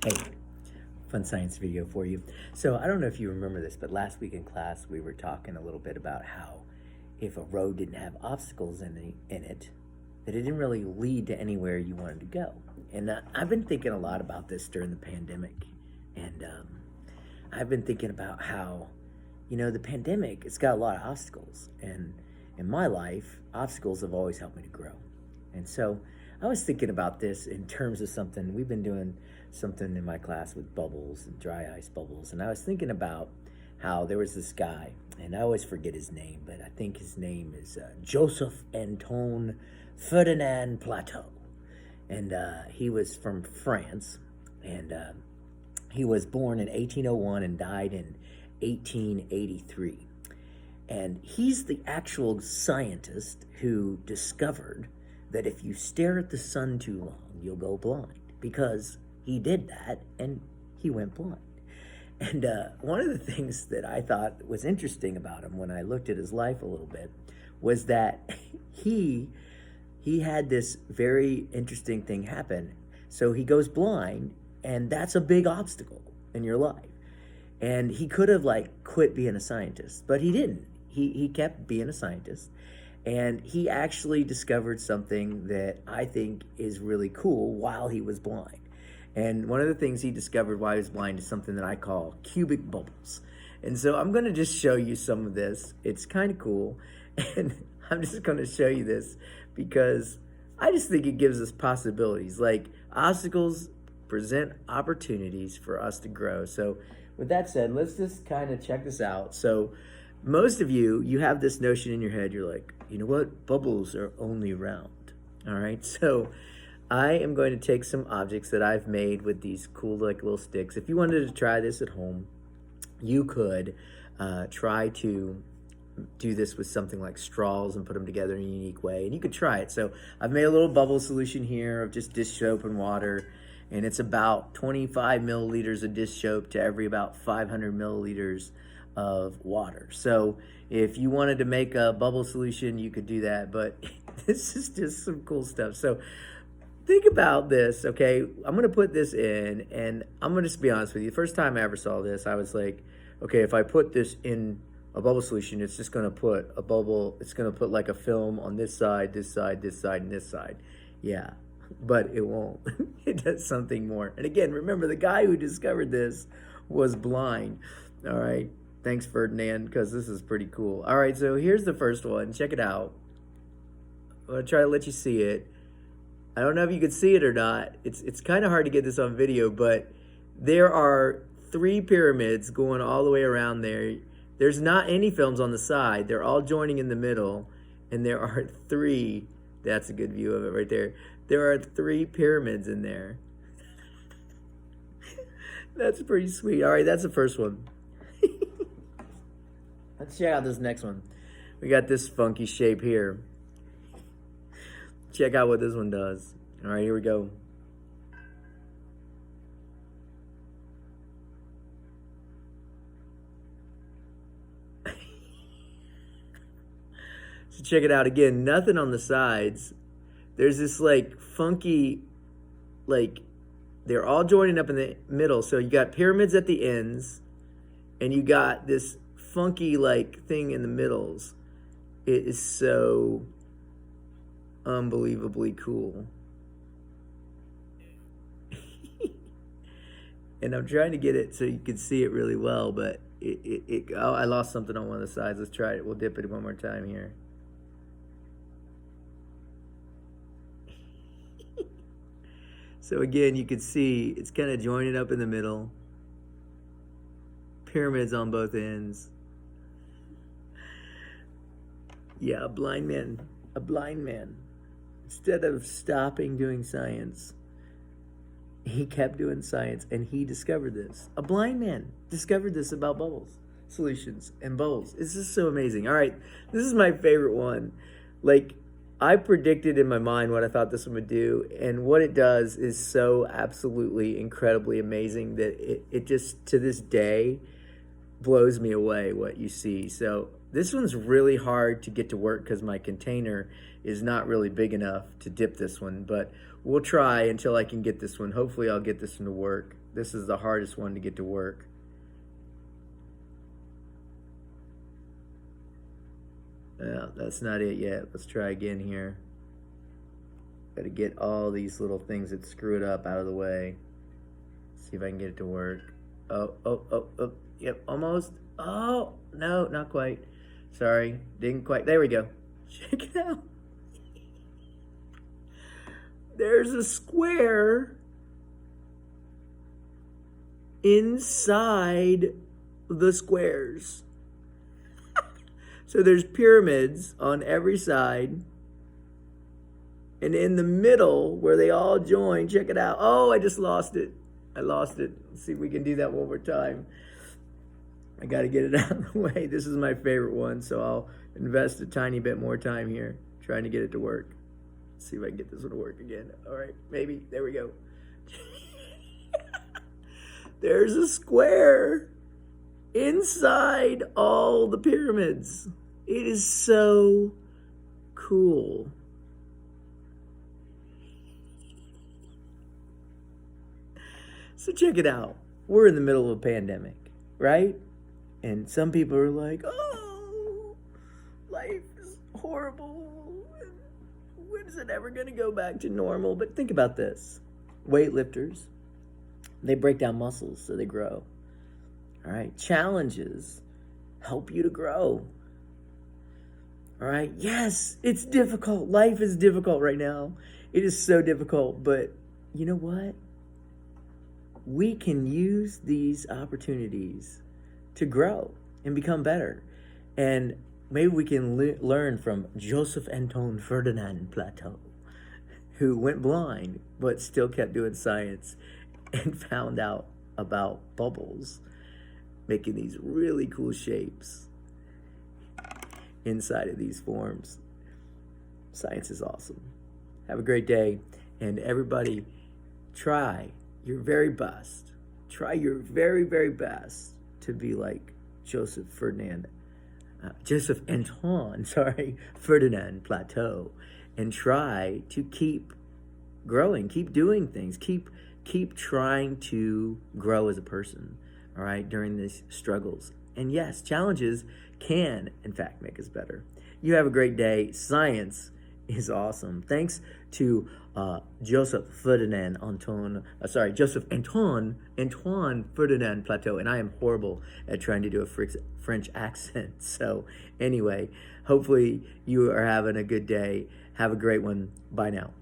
Hey, fun science video for you. So I don't know if you remember this, but last week in class we were talking a little bit about how if a road didn't have obstacles in it, that it didn't really lead to anywhere you wanted to go. And I've been thinking a lot about this during the pandemic, and I've been thinking about how, the pandemic, it's got a lot of obstacles, and in my life, obstacles have always helped me to grow. And so I was thinking about this in terms of something we've been doing something in my class with bubbles and dry ice bubbles, and I was thinking about how there was this guy, and I always forget his name, but I think his name is Joseph Antoine Ferdinand Plateau, and he was from France, and he was born in 1801 and died in 1883. And he's the actual scientist who discovered that if you stare at the sun too long, you'll go blind. Because he did that and he went blind. And one of the things that I thought was interesting about him when I looked at his life a little bit was that he had this very interesting thing happen. So he goes blind, and that's a big obstacle in your life. And he could have quit being a scientist, but he didn't. He kept being a scientist, and he actually discovered something that I think is really cool while he was blind. And one of the things he discovered while he was blind is something that I call cubic bubbles. And so I'm going to just show you some of this. It's kind of cool, and I'm just going to show you this because I just think it gives us possibilities. Like, obstacles present opportunities for us to grow. So with that said, let's just kind of check this out. So most of you have this notion in your head. You're like, you know what? Bubbles are only round. All right. So I am going to take some objects that I've made with these cool little sticks. If you wanted to try this at home, you could try to do this with something like straws and put them together in a unique way. And you could try it. So I've made a little bubble solution here of just dish soap and water. And it's about 25 milliliters of dish soap to every about 500 milliliters of water. So if you wanted to make a bubble solution, you could do that, but this is just some cool stuff. So think about this, okay? I'm gonna put this in, and I'm gonna just be honest with you. The first time I ever saw this, I was like, okay, if I put this in a bubble solution, it's just gonna put a bubble, it's gonna put like a film on this side, this side, this side, and this side. Yeah, but it won't. It does something more. And again, remember, the guy who discovered this was blind, all right? Thanks, Ferdinand, because this is pretty cool. All right, so here's the first one. Check it out. I'm going to try to let you see it. I don't know if you can see it or not. It's kind of hard to get this on video, but there are 3 pyramids going all the way around there. There's not any films on the side. They're all joining in the middle, and there are 3. That's a good view of it right there. There are 3 pyramids in there. That's pretty sweet. All right, that's the first one. Let's check out this next one. We got this funky shape here. Check out what this one does. All right, here we go. So check it out again. Nothing on the sides. There's this funky, they're all joining up in the middle. So you got pyramids at the ends, and you got this funky thing in the middles. It is so unbelievably cool. And I'm trying to get it so you can see it really well, but I lost something on one of the sides. Let's try it. We'll dip it one more time here. So again, you can see it's kind of joining up in the middle. Pyramids on both ends. Yeah, a blind man. Instead of stopping doing science, he kept doing science, and he discovered this. A blind man discovered this about bubbles, solutions, and bubbles. This is so amazing. All right, this is my favorite one. I predicted in my mind what I thought this one would do, and what it does is so absolutely incredibly amazing that it just, to this day, blows me away what you see. So This one's really hard to get to work because my container is not really big enough to dip this one, but we'll try until I can get this one. Hopefully I'll get this one to work. This is the hardest one to get to work. No, that's not it yet. Let's try again here. Got to get all these little things that screw it up out of the way. See if I can get it to work. Oh, yep, almost. Oh, no, not quite. Sorry, didn't quite. There we go. Check it out. There's a square inside the squares. So there's pyramids on every side. And in the middle, where they all join, check it out. Oh, I just lost it. I lost it. Let's see if we can do that one more time. I got to get it out of the way. This is my favorite one, so I'll invest a tiny bit more time here trying to get it to work. Let's see if I can get this one to work again. All right, maybe. There we go. There's a square inside all the pyramids. It is so cool. So check it out. We're in the middle of a pandemic, right? And some people are like, oh, life is horrible. When is it ever going to go back to normal? But think about this. Weightlifters, they break down muscles so they grow. All right. Challenges help you to grow. All right. Yes, it's difficult. Life is difficult right now. It is so difficult. But you know what? We can use these opportunities to grow and become better. And maybe we can learn from Joseph Antoine Ferdinand Plateau, who went blind but still kept doing science and found out about bubbles, making these really cool shapes inside of these forms. Science is awesome. Have a great day, and everybody try your very best. Try your very, very best to be like Joseph Antoine Ferdinand Plateau, and try to keep growing, keep doing things, keep trying to grow as a person, all right, during these struggles. And yes, challenges can, in fact, make us better. You have a great day. Science is awesome. Thanks to Joseph Antoine Ferdinand Plateau, and I am horrible at trying to do a French accent. So anyway, hopefully you are having a good day. Have a great one. Bye now.